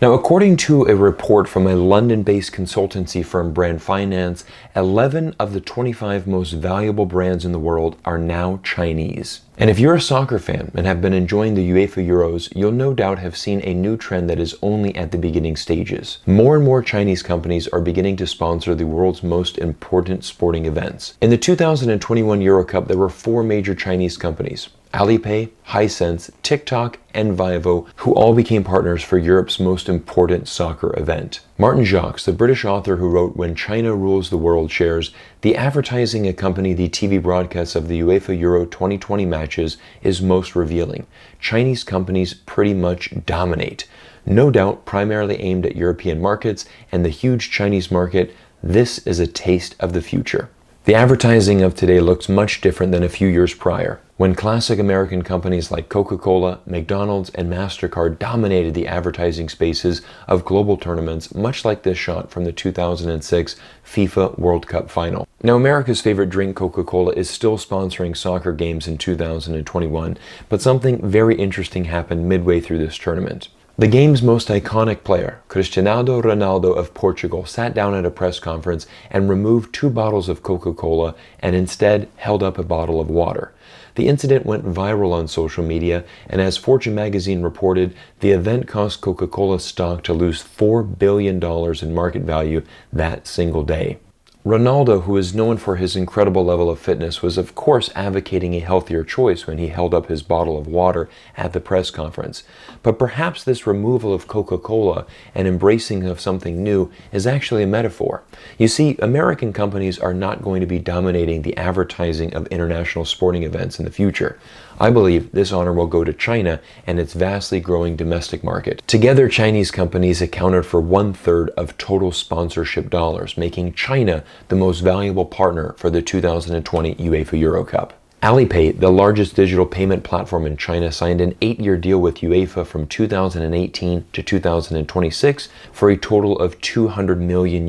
Now, according to a report from a London-based consultancy firm Brand Finance, 11 of the 25 most valuable brands in the world are now Chinese. And if you're a soccer fan and have been enjoying the UEFA Euros, you'll no doubt have seen a new trend that is only at the beginning stages. More and more Chinese companies are beginning to sponsor the world's most important sporting events. In the 2021 Eurocup, there were 4 major Chinese companies: Alipay, Hisense, TikTok, and Vivo, who all became partners for Europe's most important soccer event. Martin Jacques, the British author who wrote When China Rules the World, shares, "The advertising accompanying the TV broadcasts of the UEFA Euro 2020 matches is most revealing. Chinese companies pretty much dominate. No doubt primarily aimed at European markets and the huge Chinese market, this is a taste of the future." The advertising of today looks much different than a few years prior, when classic American companies like Coca-Cola, McDonald's, and MasterCard dominated the advertising spaces of global tournaments, much like this shot from the 2006 FIFA World Cup final. Now, America's favorite drink, Coca-Cola, is still sponsoring soccer games in 2021, but something very interesting happened midway through this tournament. The game's most iconic player, Cristiano Ronaldo of Portugal, sat down at a press conference and removed 2 bottles of Coca-Cola and instead held up a bottle of water. The incident went viral on social media, and as Fortune magazine reported, the event caused Coca-Cola stock to lose $4 billion in market value that single day. Ronaldo, who is known for his incredible level of fitness, was of course advocating a healthier choice when he held up his bottle of water at the press conference. But perhaps this removal of Coca-Cola and embracing of something new is actually a metaphor. You see, American companies are not going to be dominating the advertising of international sporting events in the future. I believe this honor will go to China and its vastly growing domestic market. Together, Chinese companies accounted for 1/3 of total sponsorship dollars, making China the most valuable partner for the 2020 UEFA Eurocup. Alipay, the largest digital payment platform in China, signed an 8-year deal with UEFA from 2018 to 2026 for a total of $200 million,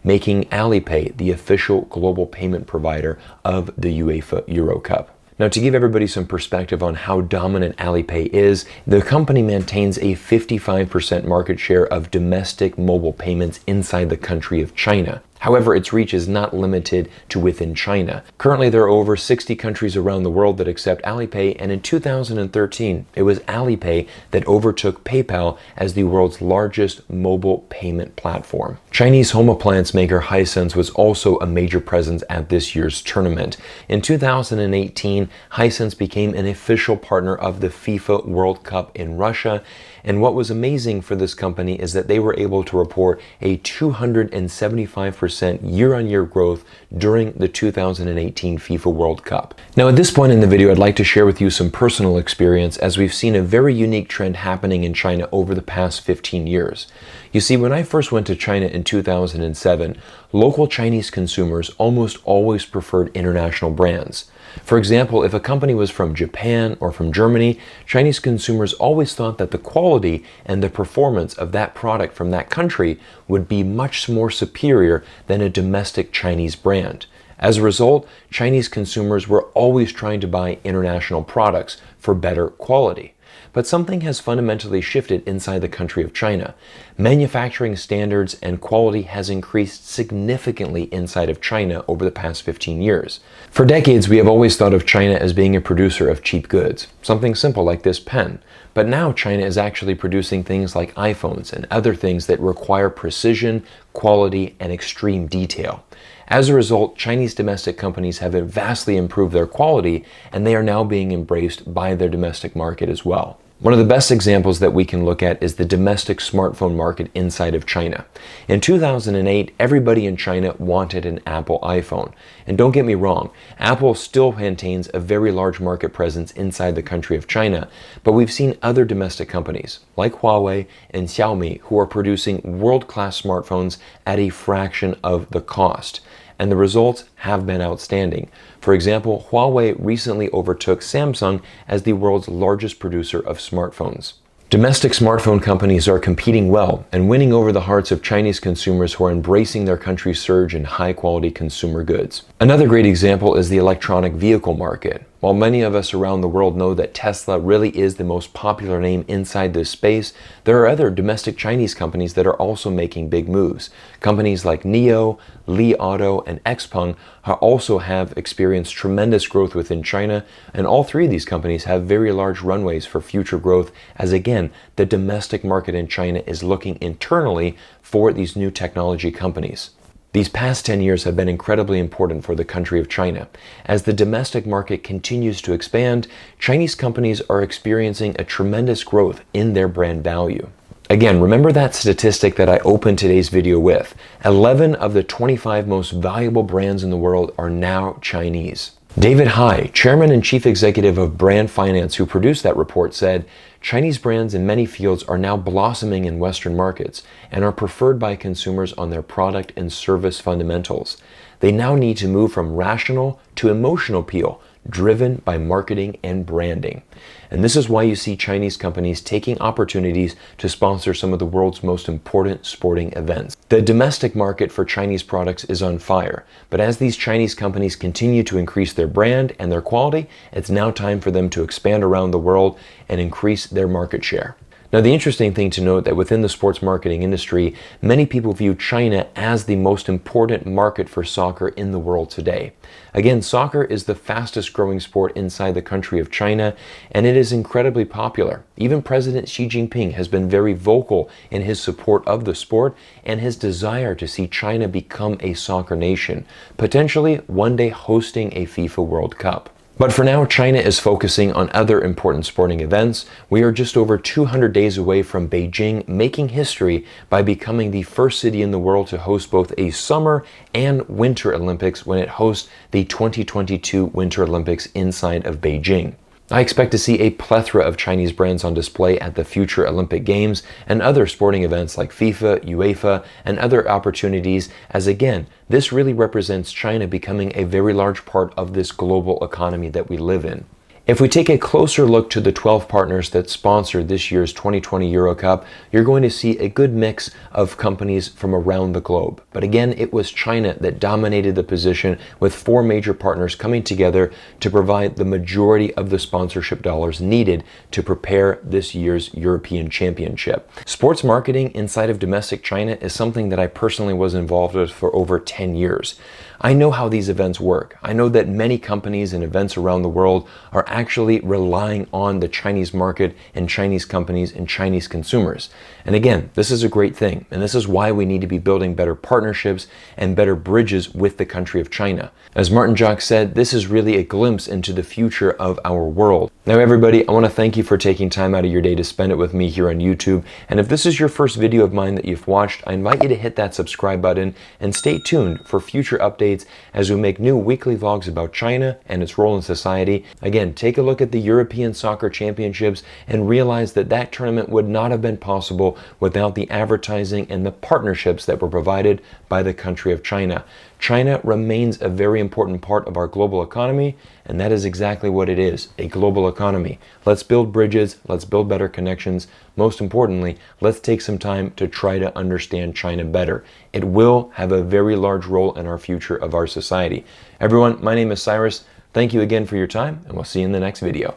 making Alipay the official global payment provider of the UEFA Eurocup. Now, to give everybody some perspective on how dominant Alipay is, the company maintains a 55% market share of domestic mobile payments inside the country of China. However, its reach is not limited to within China. Currently, there are over 60 countries around the world that accept Alipay, and in 2013, it was Alipay that overtook PayPal as the world's largest mobile payment platform. Chinese home appliance maker Hisense was also a major presence at this year's tournament. In 2018, Hisense became an official partner of the FIFA World Cup in Russia, and what was amazing for this company is that they were able to report a 275% year-on-year growth during the 2018 FIFA World Cup. Now, at this point in the video, I'd like to share with you some personal experience, as we've seen a very unique trend happening in China over the past 15 years. You see, when I first went to China in 2007, local Chinese consumers almost always preferred international brands. For example, if a company was from Japan or from Germany, Chinese consumers always thought that the quality and the performance of that product from that country would be much more superior than a domestic Chinese brand. As a result, Chinese consumers were always trying to buy international products for better quality. But something has fundamentally shifted inside the country of China. Manufacturing standards and quality has increased significantly inside of China over the past 15 years. For decades, we have always thought of China as being a producer of cheap goods, something simple like this pen. But now China is actually producing things like iPhones and other things that require precision, quality, and extreme detail. As a result, Chinese domestic companies have vastly improved their quality, and they are now being embraced by their domestic market as well. One of the best examples that we can look at is the domestic smartphone market inside of China. In 2008, everybody in China wanted an Apple iPhone. And don't get me wrong, Apple still maintains a very large market presence inside the country of China, but we've seen other domestic companies like Huawei and Xiaomi who are producing world-class smartphones at a fraction of the cost. And the results have been outstanding. For example, Huawei recently overtook Samsung as the world's largest producer of smartphones. Domestic smartphone companies are competing well and winning over the hearts of Chinese consumers who are embracing their country's surge in high-quality consumer goods. Another great example is the electronic vehicle market. While many of us around the world know that Tesla really is the most popular name inside this space, there are other domestic Chinese companies that are also making big moves. Companies like NIO, Li Auto, and Xpeng also have experienced tremendous growth within China, and all three of these companies have very large runways for future growth as, again, the domestic market in China is looking internally for these new technology companies. These past 10 years have been incredibly important for the country of China. As the domestic market continues to expand, Chinese companies are experiencing a tremendous growth in their brand value. Again, remember that statistic that I opened today's video with. 11 of the 25 most valuable brands in the world are now Chinese. David Hai, chairman and chief executive of Brand Finance, who produced that report, said, Chinese brands in many fields are now blossoming in Western markets and are preferred by consumers on their product and service fundamentals. They now need to move from rational to emotional appeal, driven by marketing and branding. And this is why you see Chinese companies taking opportunities to sponsor some of the world's most important sporting events. The domestic market for Chinese products is on fire, but as these Chinese companies continue to increase their brand and their quality, it's now time for them to expand around the world and increase their market share. Now, the interesting thing to note that within the sports marketing industry, many people view China as the most important market for soccer in the world today. Again, soccer is the fastest growing sport inside the country of China, and it is incredibly popular. Even President Xi Jinping has been very vocal in his support of the sport and his desire to see China become a soccer nation, potentially one day hosting a FIFA World Cup. But for now, China is focusing on other important sporting events. We are just over 200 days away from Beijing making history by becoming the first city in the world to host both a summer and winter Olympics when it hosts the 2022 Winter Olympics inside of Beijing. I expect to see a plethora of Chinese brands on display at the future Olympic Games and other sporting events like FIFA, UEFA, and other opportunities, as again, this really represents China becoming a very large part of this global economy that we live in. If we take a closer look to the 12 partners that sponsored this year's 2020 Eurocup, you're going to see a good mix of companies from around the globe. But again, it was China that dominated the position, with 4 major partners coming together to provide the majority of the sponsorship dollars needed to prepare this year's European Championship. Sports marketing inside of domestic China is something that I personally was involved with for over 10 years. I know how these events work. I know that many companies and events around the world are actually relying on the Chinese market and Chinese companies and Chinese consumers. And again, this is a great thing. And this is why we need to be building better partnerships and better bridges with the country of China. As Martin Jacques said, this is really a glimpse into the future of our world. Now, everybody, I want to thank you for taking time out of your day to spend it with me here on YouTube. And if this is your first video of mine that you've watched, I invite you to hit that subscribe button and stay tuned for future updates as we make new weekly vlogs about China and its role in society. Again, take a look at the European Soccer Championships and realize that that tournament would not have been possible without the advertising and the partnerships that were provided by the country of China. China remains a very important part of our global economy, and that is exactly what it is, a global economy. Let's build bridges, let's build better connections. Most importantly, let's take some time to try to understand China better. It will have a very large role in our future of our society. Everyone, my name is Cyrus. Thank you again for your time, and we'll see you in the next video.